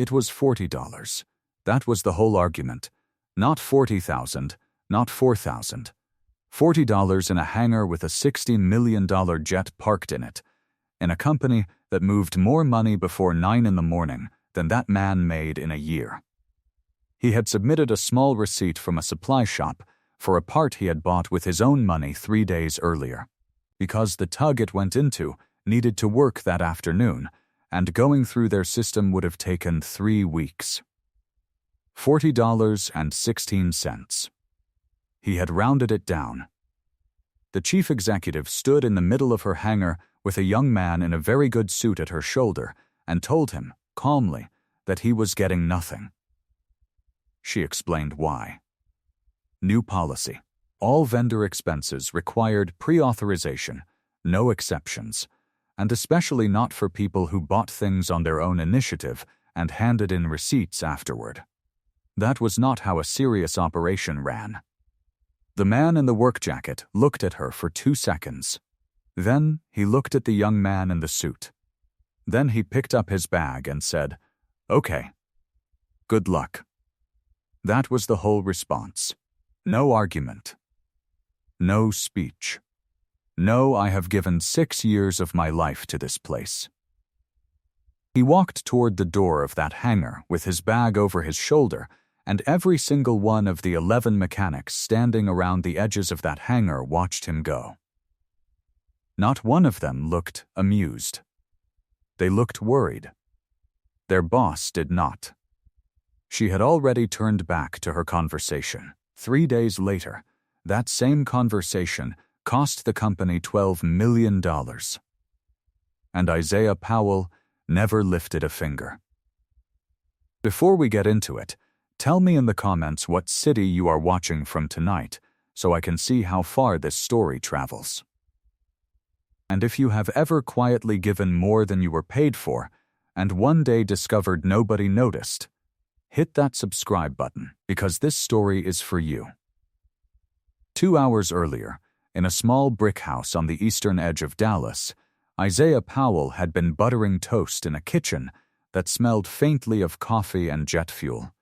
It was $40. That was the whole argument. Not 40,000, not 4,000. $40 in a hangar with a $60 million jet parked in it, in a company that moved more money before 9 in the morning than that man made in a year. He had submitted a small receipt from a supply shop for a part he had bought with his own money 3 days earlier, because the tug it went into needed to work that afternoon, and going through their system would have taken 3 weeks. $40.16. He had rounded it down. The chief executive stood in the middle of her hangar with a young man in a very good suit at her shoulder and told him, calmly, that he was getting nothing. She explained why. New policy. All vendor expenses required pre-authorization, no exceptions, and especially not for people who bought things on their own initiative and handed in receipts afterward. That was not how a serious operation ran. The man in the work jacket looked at her for 2 seconds. Then he looked at the young man in the suit. Then he picked up his bag and said, "Okay. Good luck." That was the whole response. No argument. No speech. No, I have given 6 years of my life to this place. He walked toward the door of that hangar with his bag over his shoulder, and every single one of the 11 mechanics standing around the edges of that hangar watched him go. Not one of them looked amused. They looked worried. Their boss did not. She had already turned back to her conversation. 3 days later, that same conversation cost the company $12 million. And Isaiah Powell never lifted a finger. Before we get into it, tell me in the comments what city you are watching from tonight, so I can see how far this story travels. And if you have ever quietly given more than you were paid for, and one day discovered nobody noticed, hit that subscribe button, because this story is for you. 2 hours earlier, in a small brick house on the eastern edge of Dallas, Isaiah Powell had been buttering toast in a kitchen that smelled faintly of coffee and jet fuel,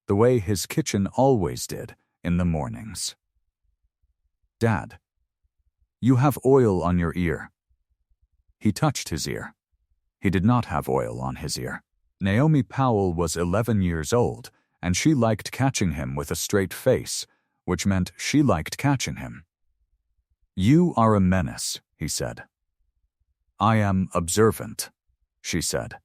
the way his kitchen always did in the mornings. "Dad, you have oil on your ear." He touched his ear. He did not have oil on his ear. Naomi Powell was 11 years old, and she liked catching him with a straight face, which meant she liked catching him. "You are a menace," he said. "I am observant," she said.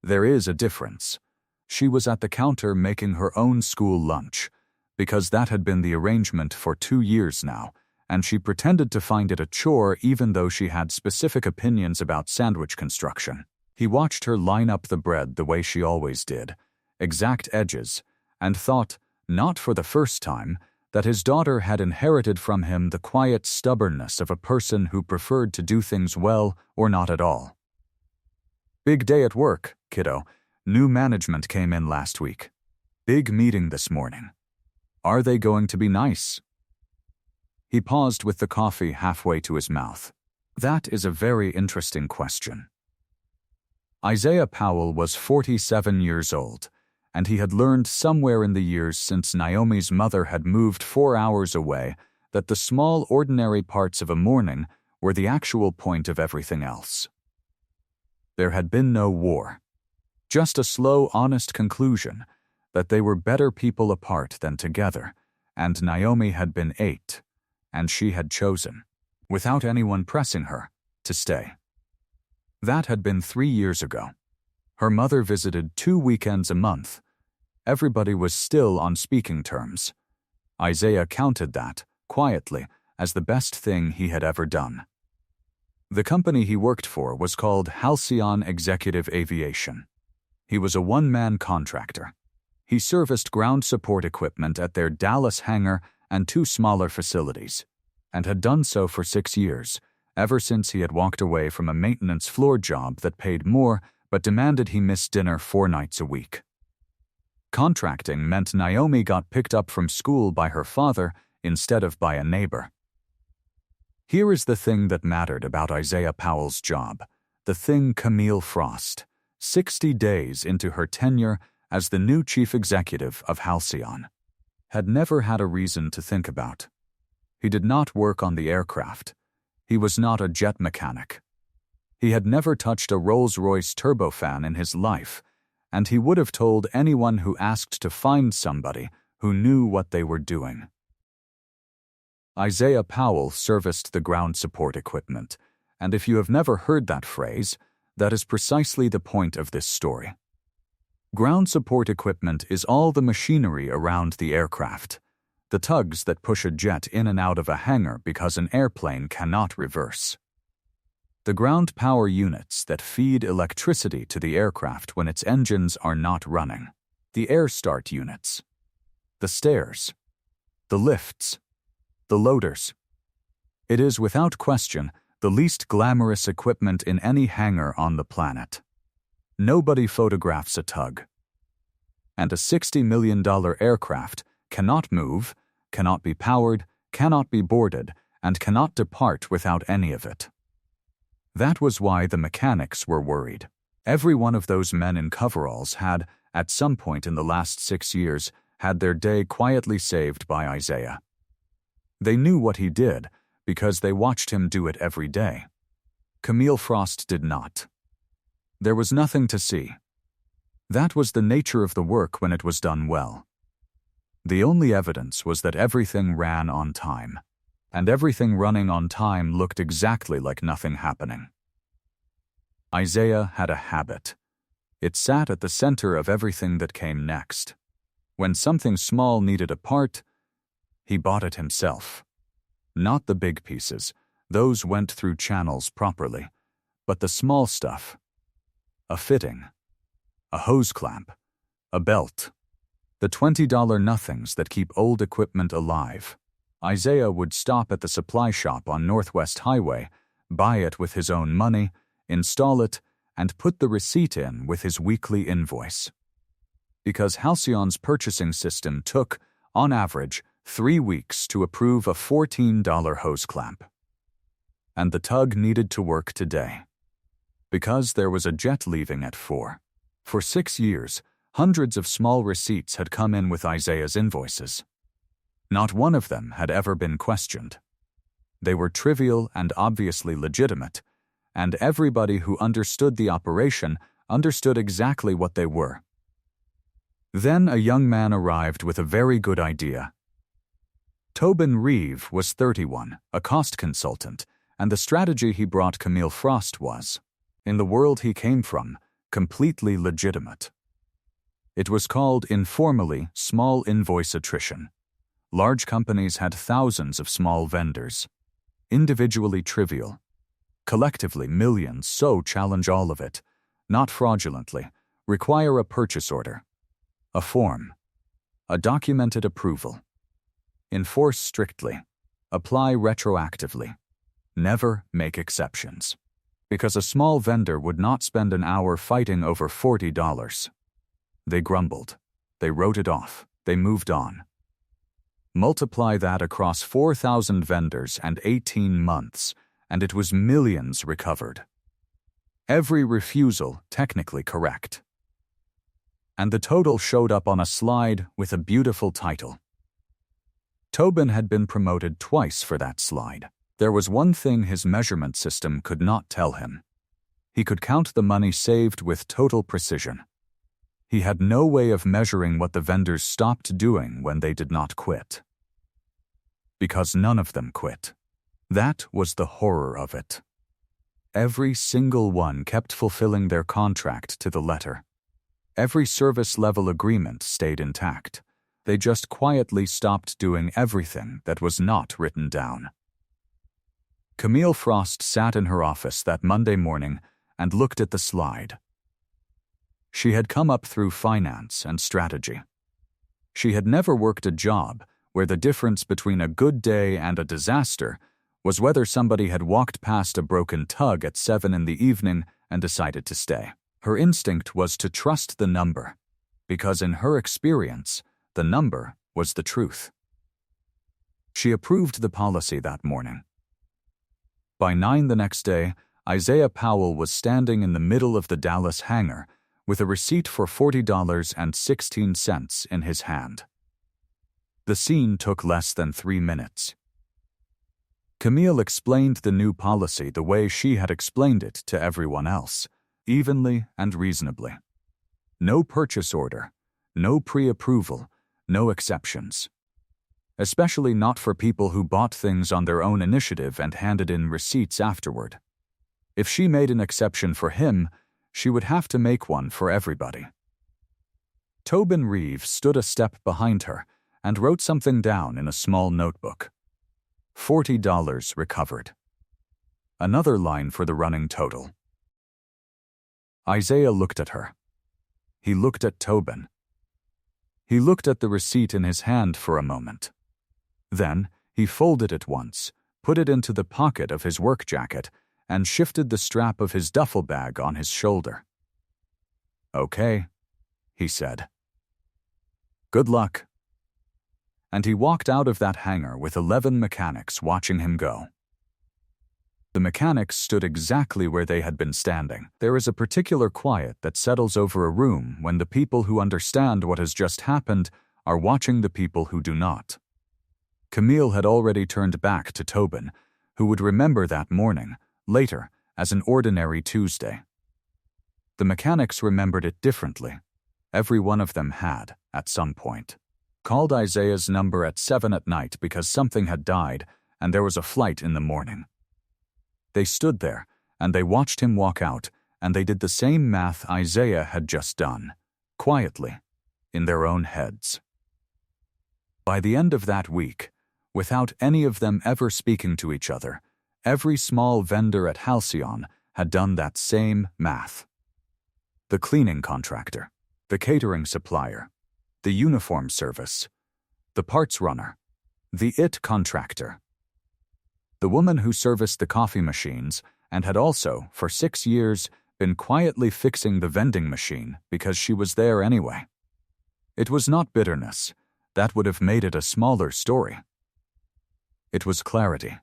There is a difference. She was at the counter making her own school lunch, because that had been the arrangement for 2 years now, and she pretended to find it a chore even though she had specific opinions about sandwich construction. He watched her line up the bread the way she always did, exact edges, and thought, not for the first time, that his daughter had inherited from him the quiet stubbornness of a person who preferred to do things well or not at all. "Big day at work, kiddo. New management came in last week. Big meeting this morning. Are they going to be nice?" He paused with the coffee halfway to his mouth. That is a very interesting question. Isaiah Powell was 47 years old, and he had learned somewhere in the years since Naomi's mother had moved 4 hours away that the small, ordinary parts of a morning were the actual point of everything else. There had been no war. Just a slow, honest conclusion that they were better people apart than together, and Naomi had been 8, and she had chosen, without anyone pressing her, to stay. That had been 3 years ago. Her mother visited 2 weekends a month. Everybody was still on speaking terms. Isaiah counted that, quietly, as the best thing he had ever done. The company he worked for was called Halcyon Executive Aviation. He was a one-man contractor. He serviced ground support equipment at their Dallas hangar and 2 smaller facilities, and had done so for 6 years, ever since he had walked away from a maintenance floor job that paid more but demanded he miss dinner 4 nights a week. Contracting meant Naomi got picked up from school by her father instead of by a neighbor. Here is the thing that mattered about Isaiah Powell's job, the thing Camille Frost, 60 days into her tenure as the new chief executive of Halcyon, had never had a reason to think about. He did not work on the aircraft. He was not a jet mechanic. He had never touched a Rolls-Royce turbofan in his life, and he would have told anyone who asked to find somebody who knew what they were doing. Isaiah Powell serviced the ground support equipment, and if you have never heard that phrase, that is precisely the point of this story. Ground support equipment is all the machinery around the aircraft, the tugs that push a jet in and out of a hangar because an airplane cannot reverse. The ground power units that feed electricity to the aircraft when its engines are not running, the air start units, the stairs, the lifts, the loaders. It is without question the least glamorous equipment in any hangar on the planet. Nobody photographs a tug. And a $60 million aircraft cannot move, cannot be powered, cannot be boarded, and cannot depart without any of it. That was why the mechanics were worried. Every one of those men in coveralls had, at some point in the last 6 years, had their day quietly saved by Isaiah. They knew what he did because they watched him do it every day. Camille Frost did not. There was nothing to see. That was the nature of the work when it was done well. The only evidence was that everything ran on time, and everything running on time looked exactly like nothing happening. Isaiah had a habit. It sat at the center of everything that came next. When something small needed a part, he bought it himself. Not the big pieces, those went through channels properly, but the small stuff. A fitting, a hose clamp, a belt, the $20 nothings that keep old equipment alive. Isaiah would stop at the supply shop on Northwest Highway, buy it with his own money, install it, and put the receipt in with his weekly invoice. Because Halcyon's purchasing system took, on average, 3 weeks to approve a $14 hose clamp. And the tug needed to work today. Because there was a jet leaving at 4. For 6 years, hundreds of small receipts had come in with Isaiah's invoices. Not one of them had ever been questioned. They were trivial and obviously legitimate, and everybody who understood the operation understood exactly what they were. Then a young man arrived with a very good idea. Tobin Reeve was 31, a cost consultant, and the strategy he brought Camille Frost was, in the world he came from, completely legitimate. It was called informally small invoice attrition. Large companies had thousands of small vendors. Individually trivial. Collectively millions, so challenge all of it. Not fraudulently. Require a purchase order. A form. A documented approval. Enforce strictly. Apply retroactively. Never make exceptions. Because a small vendor would not spend an hour fighting over $40. They grumbled. They wrote it off. They moved on. Multiply that across 4,000 vendors and 18 months, and it was millions recovered. Every refusal technically correct. And the total showed up on a slide with a beautiful title. Tobin had been promoted twice for that slide. There was one thing his measurement system could not tell him. He could count the money saved with total precision. He had no way of measuring what the vendors stopped doing when they did not quit. Because none of them quit. That was the horror of it. Every single one kept fulfilling their contract to the letter. Every service-level agreement stayed intact. They just quietly stopped doing everything that was not written down. Camille Frost sat in her office that Monday morning and looked at the slide. She had come up through finance and strategy. She had never worked a job where the difference between a good day and a disaster was whether somebody had walked past a broken tug at 7 in the evening and decided to stay. Her instinct was to trust the number, because in her experience, the number was the truth. She approved the policy that morning. By 9 the next day, Isaiah Powell was standing in the middle of the Dallas hangar with a receipt for $40.16 in his hand. The scene took less than 3 minutes. Camille explained the new policy the way she had explained it to everyone else, evenly and reasonably. No purchase order, no pre-approval, no exceptions. Especially not for people who bought things on their own initiative and handed in receipts afterward. If she made an exception for him, she would have to make one for everybody. Tobin Reeves stood a step behind her and wrote something down in a small notebook. $40 recovered. Another line for the running total. Isaiah looked at her. He looked at Tobin. He looked at the receipt in his hand for a moment. Then he folded it once, put it into the pocket of his work jacket, and shifted the strap of his duffel bag on his shoulder. "Okay," he said. "Good luck." And he walked out of that hangar with 11 mechanics watching him go. The mechanics stood exactly where they had been standing. There is a particular quiet that settles over a room when the people who understand what has just happened are watching the people who do not. Camille had already turned back to Tobin, who would remember that morning, later, as an ordinary Tuesday. The mechanics remembered it differently. Every one of them had, at some point, called Isaiah's number at 7 at night because something had died and there was a flight in the morning. They stood there, and they watched him walk out, and they did the same math Isaiah had just done, quietly, in their own heads. By the end of that week, without any of them ever speaking to each other, every small vendor at Halcyon had done that same math. The cleaning contractor, the catering supplier, the uniform service, the parts runner, the IT contractor, the woman who serviced the coffee machines and had also, for 6 years, been quietly fixing the vending machine because she was there anyway. It was not bitterness. That would have made it a smaller story. It was clarity.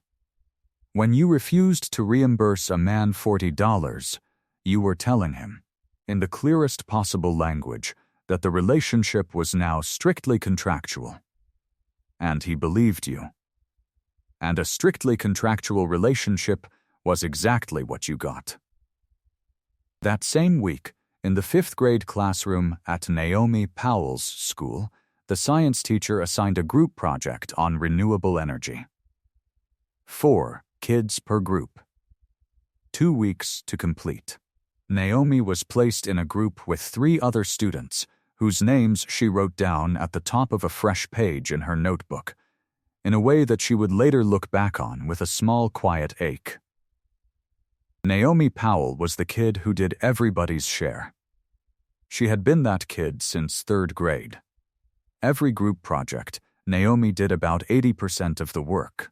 When you refused to reimburse a man $40, you were telling him, in the clearest possible language, that the relationship was now strictly contractual. And he believed you. And a strictly contractual relationship was exactly what you got. That same week, in the 5th grade classroom at Naomi Powell's school, the science teacher assigned a group project on renewable energy. 4 kids per group. 2 weeks to complete. Naomi was placed in a group with 3 other students, whose names she wrote down at the top of a fresh page in her notebook, in a way that she would later look back on with a small quiet ache. Naomi Powell was the kid who did everybody's share. She had been that kid since 3rd grade. Every group project, Naomi did about 80% of the work.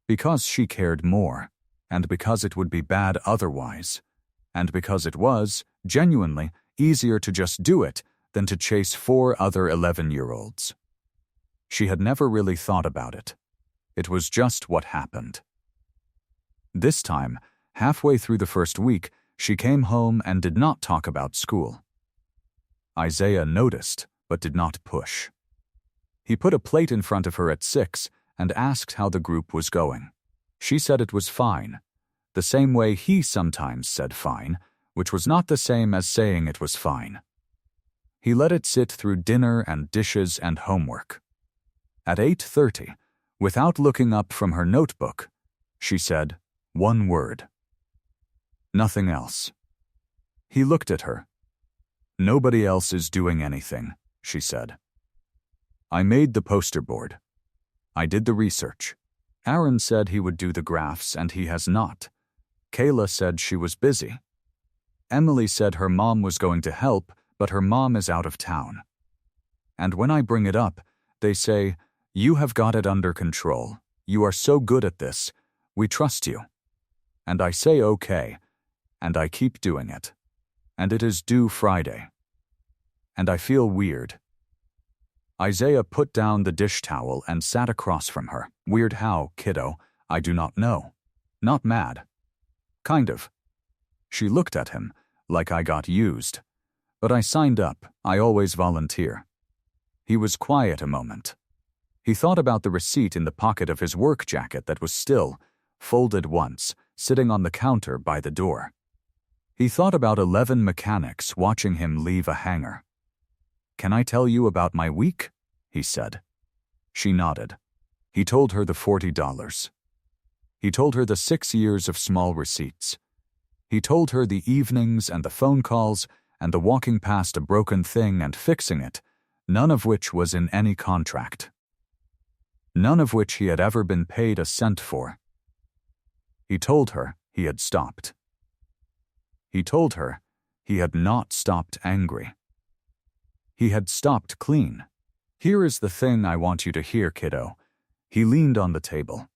Because she cared more, and because it would be bad otherwise, and because it was, genuinely, easier to just do it than to chase 4 other 11-year-olds. She had never really thought about it. It was just what happened. This time, halfway through the first week, she came home and did not talk about school. Isaiah noticed, but did not push. He put a plate in front of her at 6 and asked how the group was going. She said it was fine, the same way he sometimes said fine, which was not the same as saying it was fine. He let it sit through dinner and dishes and homework. At 8:30, without looking up from her notebook, she said 1 word. Nothing else. He looked at her. "Nobody else is doing anything," she said. "I made the poster board. I did the research. Aaron said he would do the graphs and he has not. Kayla said she was busy. Emily said her mom was going to help, but her mom is out of town. And when I bring it up, they say, 'You have got it under control. You are so good at this. We trust you.' And I say okay, and I keep doing it. And it is due Friday. And I feel weird." Isaiah put down the dish towel and sat across from her. "Weird how, kiddo? I do not know. Not mad. Kind of." She looked at him, like I got used. But I signed up. I always volunteer. He was quiet a moment. He thought about the receipt in the pocket of his work jacket that was still, folded once, sitting on the counter by the door. He thought about 11 mechanics watching him leave a hangar. "Can I tell you about my week?" he said. She nodded. He told her the $40. He told her the 6 years of small receipts. He told her the evenings and the phone calls and the walking past a broken thing and fixing it, none of which was in any contract. None of which he had ever been paid a cent for. He told her he had stopped. He told her he had not stopped angry. He had stopped clean. "Here is the thing I want you to hear, kiddo." He leaned on the table.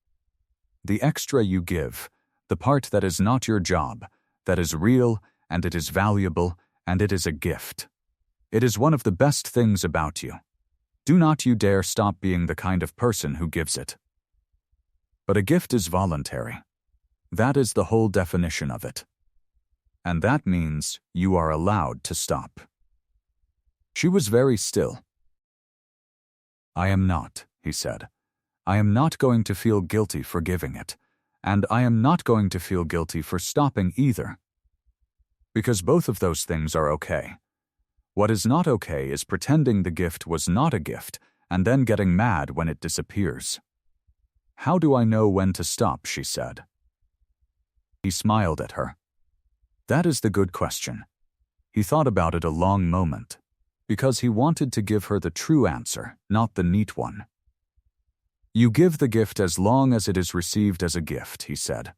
"The extra you give, the part that is not your job, that is real, and it is valuable, and it is a gift. It is one of the best things about you. Do not you dare stop being the kind of person who gives it. But a gift is voluntary. That is the whole definition of it. And that means you are allowed to stop." She was very still. "I am not," he said. "I am not going to feel guilty for giving it, and I am not going to feel guilty for stopping either. Because both of those things are okay. What is not okay is pretending the gift was not a gift and then getting mad when it disappears." "How do I know when to stop?" she said. He smiled at her. "That is the good question." He thought about it a long moment, because he wanted to give her the true answer, not the neat one. "You give the gift as long as it is received as a gift," he said.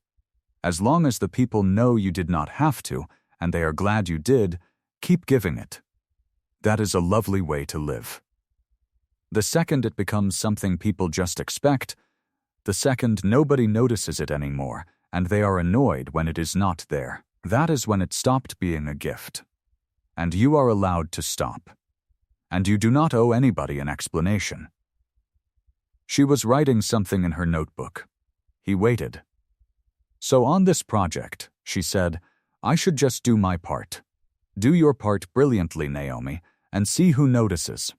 "As long as the people know you did not have to, and they are glad you did, keep giving it. That is a lovely way to live. The second it becomes something people just expect, the second nobody notices it anymore, and they are annoyed when it is not there, that is when it stopped being a gift. And you are allowed to stop. And you do not owe anybody an explanation." She was writing something in her notebook. He waited. "So on this project," she said, "I should just do my part. Do your part brilliantly, Naomi, and see who notices.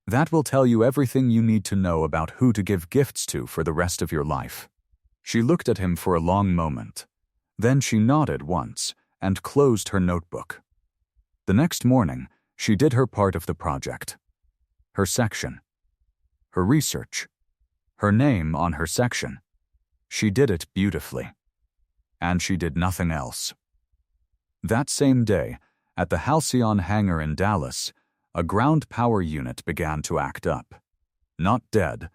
That will tell you everything you need to know about who to give gifts to for the rest of your life." She looked at him for a long moment. Then she nodded once and closed her notebook. The next morning, she did her part of the project. Her section. Her research. Her name on her section. She did it beautifully. And she did nothing else. That same day, at the Halcyon hangar in Dallas, a ground power unit began to act up. Not dead,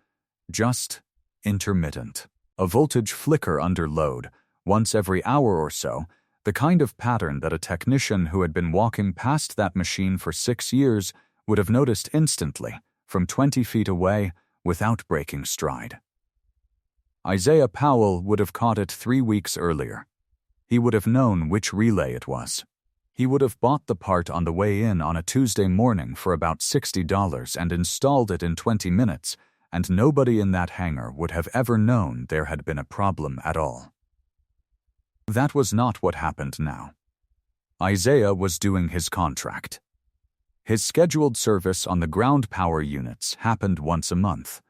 just intermittent. A voltage flicker under load, once every hour or so, the kind of pattern that a technician who had been walking past that machine for 6 years would have noticed instantly, from 20 feet away, without breaking stride. Isaiah Powell would have caught it 3 weeks earlier. He would have known which relay it was. He would have bought the part on the way in on a Tuesday morning for about $60 and installed it in 20 minutes, and nobody in that hangar would have ever known there had been a problem at all. That was not what happened now. Isaiah was doing his contract. His scheduled service on the ground power units happened once a month.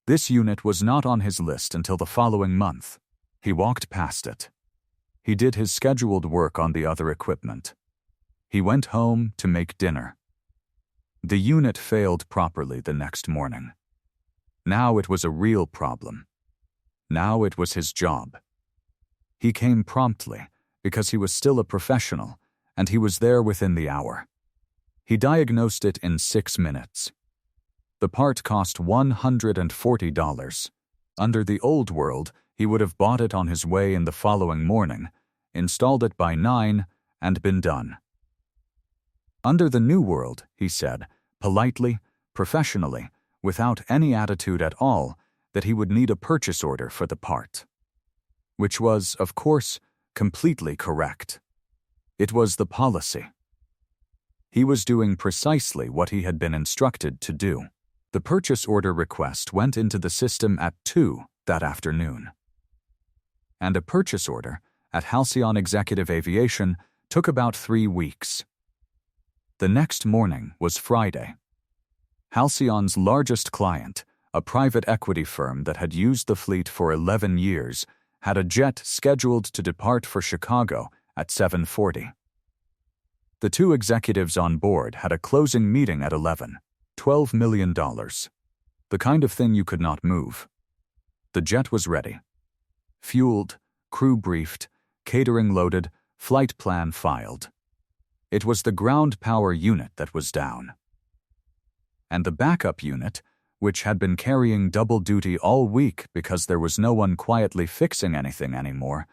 This unit was not on his list until the following month. He walked past it. He did his scheduled work on the other equipment. He went home to make dinner. The unit failed properly the next morning. Now it was a real problem. Now it was his job. He came promptly, because he was still a professional, and he was there within the hour. He diagnosed it in 6 minutes. The part cost $140. Under the old world, he would have bought it on his way in the following morning, installed it by 9, and been done. Under the new world, he said, politely, professionally, without any attitude at all, that he would need a purchase order for the part. Which was, of course, completely correct. It was the policy. He was doing precisely what he had been instructed to do. The purchase order request went into the system at 2 that afternoon. And a purchase order at Halcyon Executive Aviation took about 3 weeks. The next morning was Friday. Halcyon's largest client, a private equity firm that had used the fleet for 11 years, had a jet scheduled to depart for Chicago at 7:40. The two executives on board had a closing meeting at 11, $12 million. The kind of thing you could not move. The jet was ready. Fueled, crew briefed, catering loaded, flight plan filed. It was the ground power unit that was down. And the backup unit, which had been carrying double duty all week because there was no one quietly fixing anything anymore,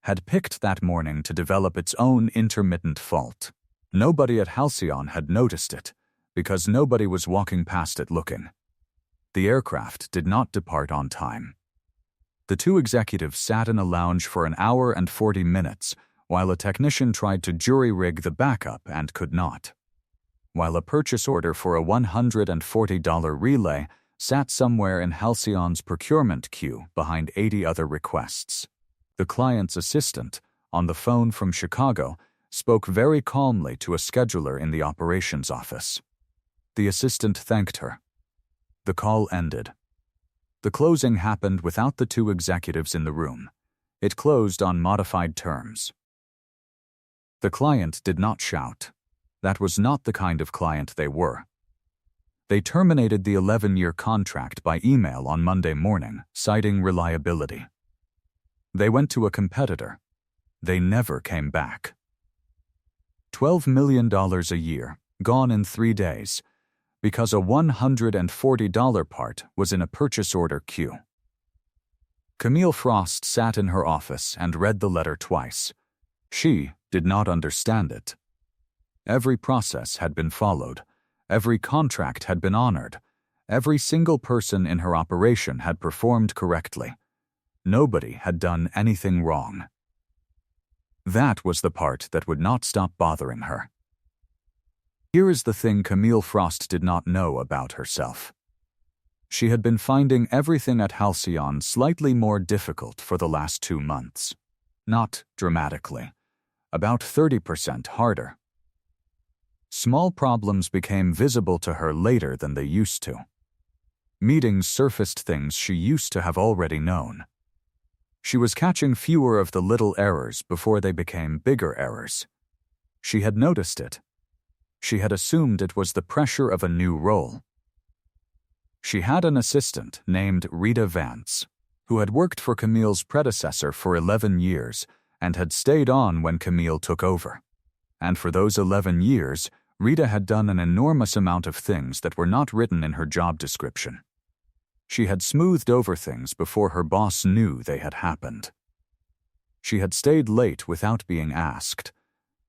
had picked that morning to develop its own intermittent fault. Nobody at Halcyon had noticed it, because nobody was walking past it looking. The aircraft did not depart on time. The two executives sat in a lounge for an hour and 40 minutes, while a technician tried to jury-rig the backup and could not. While a purchase order for a $140 relay sat somewhere in Halcyon's procurement queue behind 80 other requests. The client's assistant, on the phone from Chicago, spoke very calmly to a scheduler in the operations office. The assistant thanked her. The call ended. The closing happened without the two executives in the room. It closed on modified terms. The client did not shout. That was not the kind of client they were. They terminated the 11-year contract by email on Monday morning, citing reliability. They went to a competitor. They never came back. $12 million a year, gone in 3 days, because a $140 part was in a purchase order queue. Camille Frost sat in her office and read the letter twice. She did not understand it. Every process had been followed. Every contract had been honored. Every single person in her operation had performed correctly. Nobody had done anything wrong. That was the part that would not stop bothering her. Here is the thing Camille Frost did not know about herself. She had been finding everything at Halcyon slightly more difficult for the last 2 months. Not dramatically. About 30% harder. Small problems became visible to her later than they used to. Meetings surfaced things she used to have already known. She was catching fewer of the little errors before they became bigger errors. She had noticed it. She had assumed it was the pressure of a new role. She had an assistant named Rita Vance, who had worked for Camille's predecessor for 11 years and had stayed on when Camille took over. And for those 11 years, Rita had done an enormous amount of things that were not written in her job description. She had smoothed over things before her boss knew they had happened. She had stayed late without being asked.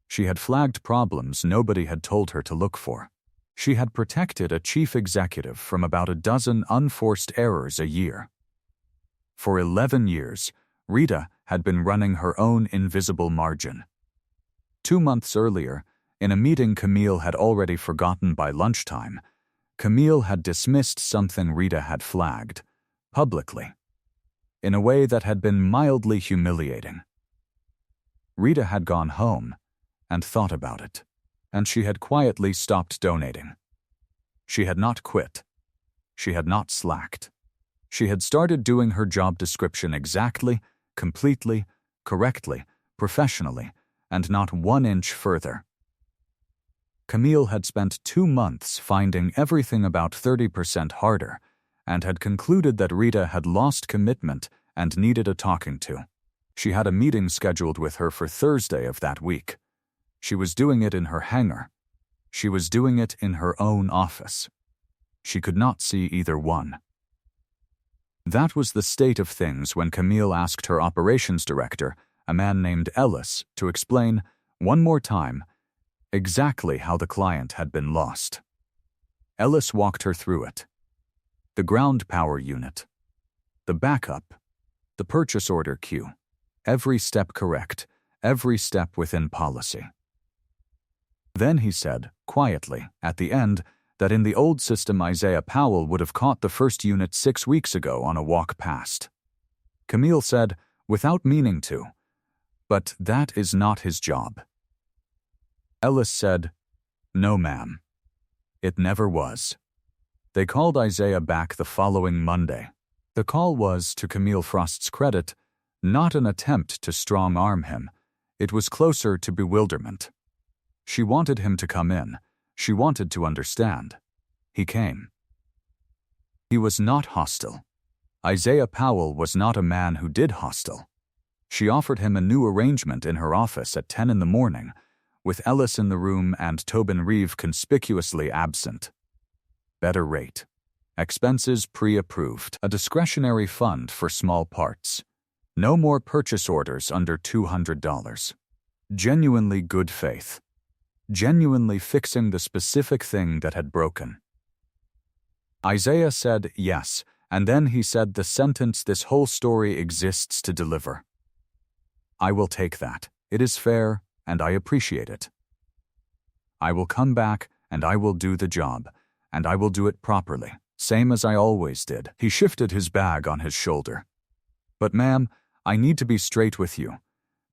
She had flagged problems nobody had told her to look for. She had protected a chief executive from about a dozen unforced errors a year. For 11 years, Rita had been running her own invisible margin. 2 months earlier, in a meeting Camille had already forgotten by lunchtime, Camille had dismissed something Rita had flagged, publicly, in a way that had been mildly humiliating. Rita had gone home and thought about it, and she had quietly stopped donating. She had not quit. She had not slacked. She had started doing her job description exactly, completely, correctly, professionally, and not 1 inch further. Camille had spent 2 months finding everything about 30% harder and had concluded that Rita had lost commitment and needed a talking to. She had a meeting scheduled with her for Thursday of that week. She was doing it in her hangar. She was doing it in her own office. She could not see either one. That was the state of things when Camille asked her operations director, a man named Ellis, to explain, one more time, exactly how the client had been lost. Ellis walked her through it. The ground power unit. The backup. The purchase order queue. Every step correct. Every step within policy. Then he said, quietly, at the end, that in the old system Isaiah Powell would have caught the first unit 6 weeks ago on a walk past. Camille said, without meaning to, but that is not his job. Ellis said, No, ma'am. It never was. They called Isaiah back the following Monday. The call was, to Camille Frost's credit, not an attempt to strong-arm him. It was closer to bewilderment. She wanted him to come in. She wanted to understand. He came. He was not hostile. Isaiah Powell was not a man who did hostile. She offered him a new arrangement in her office at 10 in the morning, with Ellis in the room and Tobin Reeve conspicuously absent. Better rate. Expenses pre-approved. A discretionary fund for small parts. No more purchase orders under $200. Genuinely good faith. Genuinely fixing the specific thing that had broken. Isaiah said yes, and then he said the sentence this whole story exists to deliver. I will take that. It is fair, and I appreciate it. I will come back, and I will do the job, and I will do it properly, same as I always did. He shifted his bag on his shoulder. But ma'am, I need to be straight with you,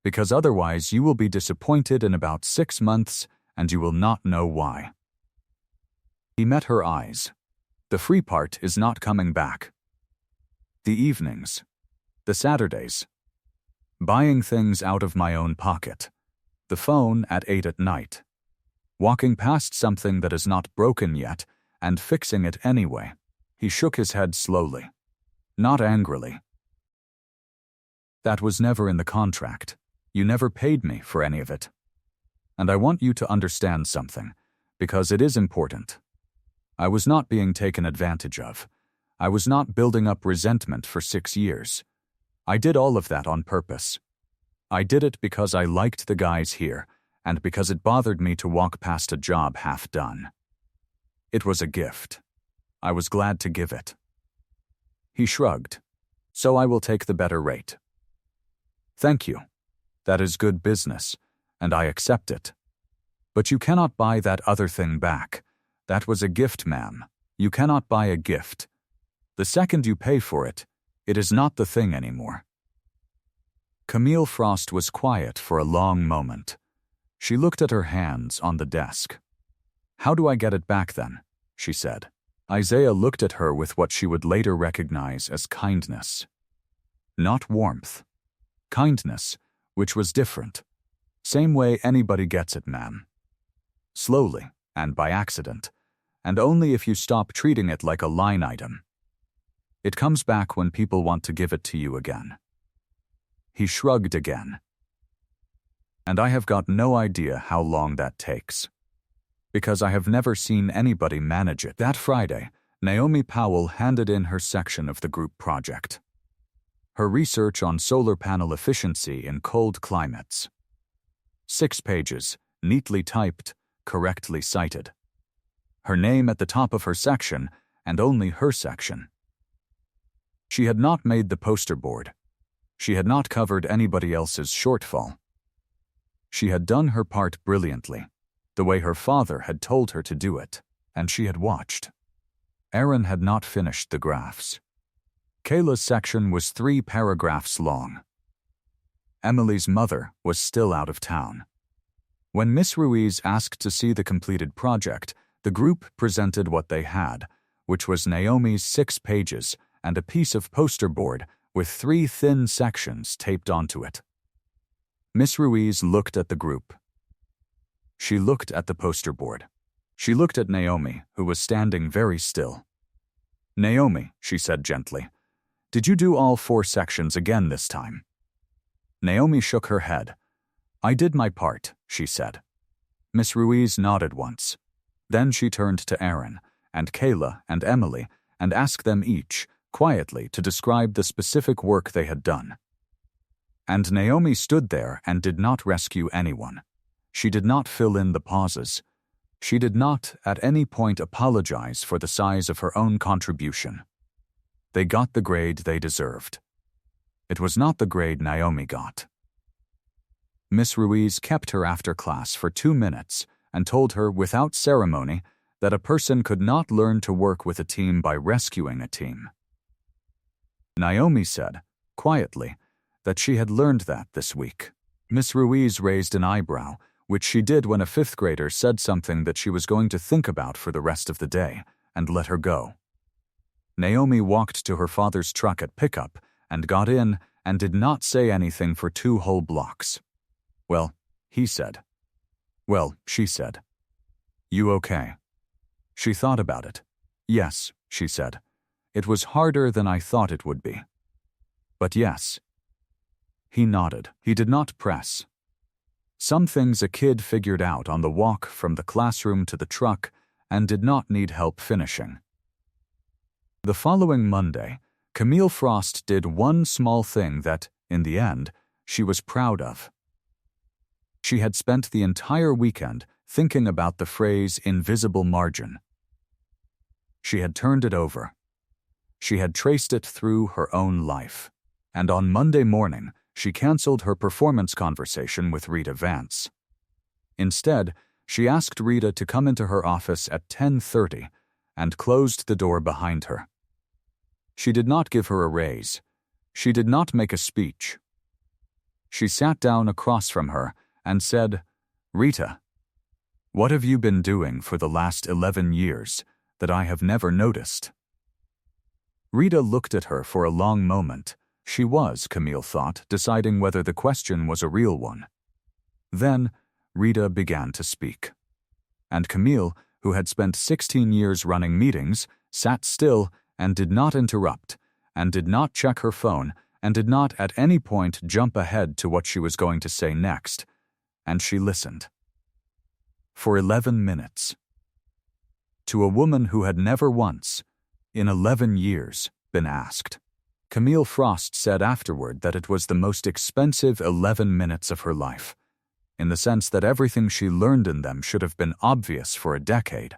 because otherwise you will be disappointed in about 6 months, and you will not know why. He met her eyes. The free part is not coming back. The evenings. The Saturdays. Buying things out of my own pocket. The phone at 8 at night. Walking past something that is not broken yet and fixing it anyway. He shook his head slowly. Not angrily. That was never in the contract. You never paid me for any of it. And I want you to understand something, because it is important. I was not being taken advantage of. I was not building up resentment for 6 years. I did all of that on purpose. I did it because I liked the guys here, and because it bothered me to walk past a job half done. It was a gift. I was glad to give it. He shrugged. So I will take the better rate. Thank you. That is good business, and I accept it. But you cannot buy that other thing back. That was a gift, ma'am. You cannot buy a gift. The second you pay for it, it is not the thing anymore. Camille Frost was quiet for a long moment. She looked at her hands on the desk. How do I get it back then? She said. Isaiah looked at her with what she would later recognize as kindness. Not warmth. Kindness, which was different. Same way anybody gets it, ma'am. Slowly, and by accident, and only if you stop treating it like a line item. It comes back when people want to give it to you again. He shrugged again. And I have got no idea how long that takes. Because I have never seen anybody manage it. That Friday, Naomi Powell handed in her section of the group project. Her research on solar panel efficiency in cold climates. 6 pages, neatly typed, correctly cited. Her name at the top of her section, and only her section. She had not made the poster board. She had not covered anybody else's shortfall. She had done her part brilliantly, the way her father had told her to do it, and she had watched. Aaron had not finished the graphs. Kayla's section was 3 paragraphs long. Emily's mother was still out of town. When Miss Ruiz asked to see the completed project, the group presented what they had, which was Naomi's 6 pages and a piece of poster board with 3 thin sections taped onto it. Miss Ruiz looked at the group. She looked at the poster board. She looked at Naomi, who was standing very still. Naomi, she said gently, did you do all 4 sections again this time? Naomi shook her head. I did my part, she said. Miss Ruiz nodded once. Then she turned to Aaron, and Kayla, and Emily, and asked them each, quietly, to describe the specific work they had done. And Naomi stood there and did not rescue anyone. She did not fill in the pauses. She did not, at any point, apologize for the size of her own contribution. They got the grade they deserved. It was not the grade Naomi got. Miss Ruiz kept her after class for 2 minutes and told her without ceremony that a person could not learn to work with a team by rescuing a team. Naomi said, quietly, that she had learned that this week. Miss Ruiz raised an eyebrow, which she did when a fifth grader said something that she was going to think about for the rest of the day, and let her go. Naomi walked to her father's truck at pickup and got in and did not say anything for 2 whole blocks. "Well," he said. "Well," she said. "You okay?" She thought about it. "Yes," she said. "It was harder than I thought it would be. But yes." He nodded. He did not press. Some things a kid figured out on the walk from the classroom to the truck and did not need help finishing. The following Monday, Camille Frost did one small thing that, in the end, she was proud of. She had spent the entire weekend thinking about the phrase invisible margin. She had turned it over. She had traced it through her own life. And on Monday morning, she canceled her performance conversation with Rita Vance. Instead, she asked Rita to come into her office at 10:30 and closed the door behind her. She did not give her a raise. She did not make a speech. She sat down across from her and said, "Rita, what have you been doing for the last 11 years that I have never noticed?" Rita looked at her for a long moment. She was, Camille thought, deciding whether the question was a real one. Then, Rita began to speak. And Camille, who had spent 16 years running meetings, sat still and did not interrupt, and did not check her phone, and did not at any point jump ahead to what she was going to say next, and she listened. For 11 minutes. To a woman who had never once, in 11 years, been asked. Camille Frost said afterward that it was the most expensive 11 minutes of her life, in the sense that everything she learned in them should have been obvious for a decade,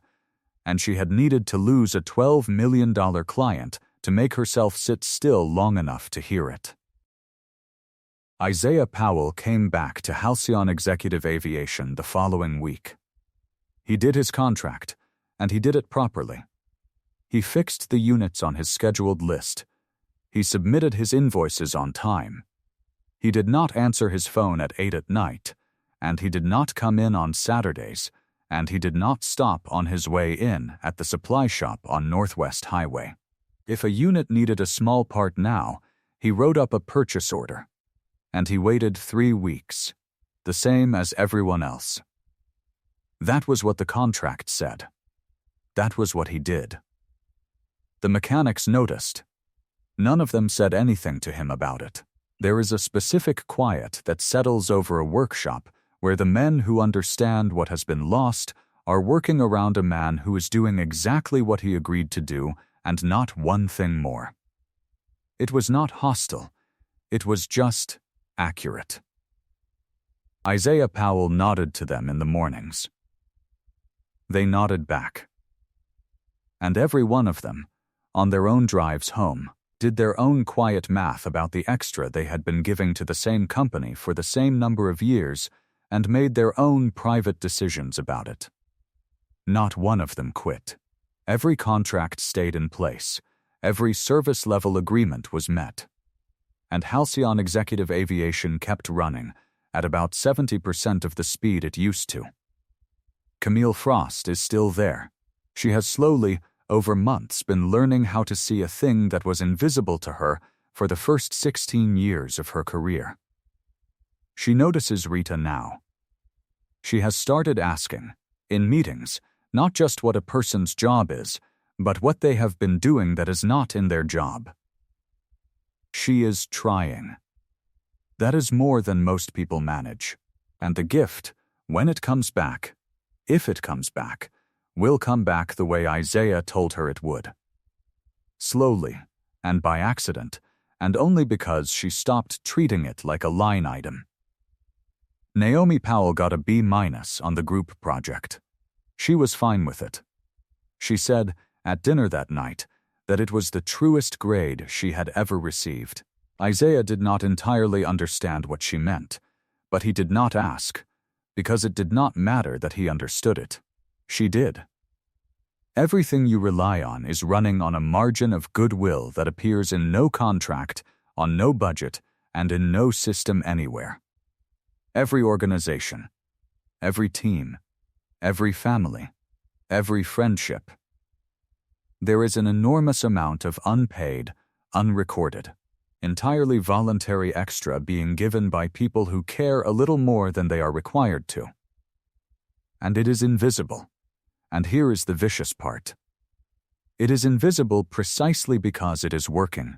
and she had needed to lose a $12 million client to make herself sit still long enough to hear it. Isaiah Powell came back to Halcyon Executive Aviation the following week. He did his contract, and he did it properly. He fixed the units on his scheduled list. He submitted his invoices on time. He did not answer his phone at 8 at night, and he did not come in on Saturdays, and he did not stop on his way in at the supply shop on Northwest Highway. If a unit needed a small part now, he wrote up a purchase order, and he waited 3 weeks, the same as everyone else. That was what the contract said. That was what he did. The mechanics noticed. None of them said anything to him about it. There is a specific quiet that settles over a workshop where the men who understand what has been lost are working around a man who is doing exactly what he agreed to do and not one thing more. It was not hostile. It was just accurate. Isaiah Powell nodded to them in the mornings. They nodded back. And every one of them, on their own drives home, did their own quiet math about the extra they had been giving to the same company for the same number of years and made their own private decisions about it. Not one of them quit. Every contract stayed in place. Every service-level agreement was met. And Halcyon Executive Aviation kept running at about 70% of the speed it used to. Camille Frost is still there. She has slowly, over months, been learning how to see a thing that was invisible to her for the first 16 years of her career. She notices Rita now. She has started asking, in meetings, not just what a person's job is, but what they have been doing that is not in their job. She is trying. That is more than most people manage. And the gift, when it comes back, if it comes back, will come back the way Isaiah told her it would. Slowly, and by accident, and only because she stopped treating it like a line item. Naomi Powell got a B- on the group project. She was fine with it. She said, at dinner that night, that it was the truest grade she had ever received. Isaiah did not entirely understand what she meant, but he did not ask, because it did not matter that he understood it. She did. Everything you rely on is running on a margin of goodwill that appears in no contract, on no budget, and in no system anywhere. Every organization, every team, every family, every friendship. There is an enormous amount of unpaid, unrecorded, entirely voluntary extra being given by people who care a little more than they are required to. And it is invisible. And here is the vicious part. It is invisible precisely because it is working.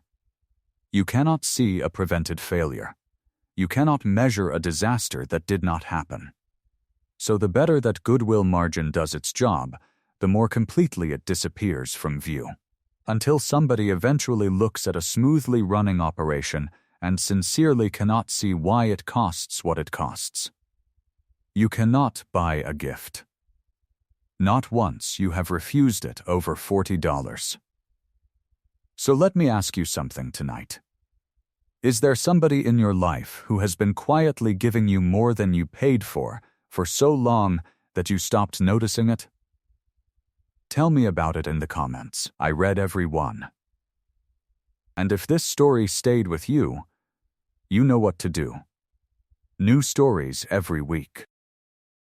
You cannot see a prevented failure. You cannot measure a disaster that did not happen. So the better that goodwill margin does its job, the more completely it disappears from view. Until somebody eventually looks at a smoothly running operation and sincerely cannot see why it costs what it costs. You cannot buy a gift. Not once you have refused it over $40. So let me ask you something tonight. Is there somebody in your life who has been quietly giving you more than you paid for so long that you stopped noticing it? Tell me about it in the comments. I read every one. And if this story stayed with you, you know what to do. New stories every week.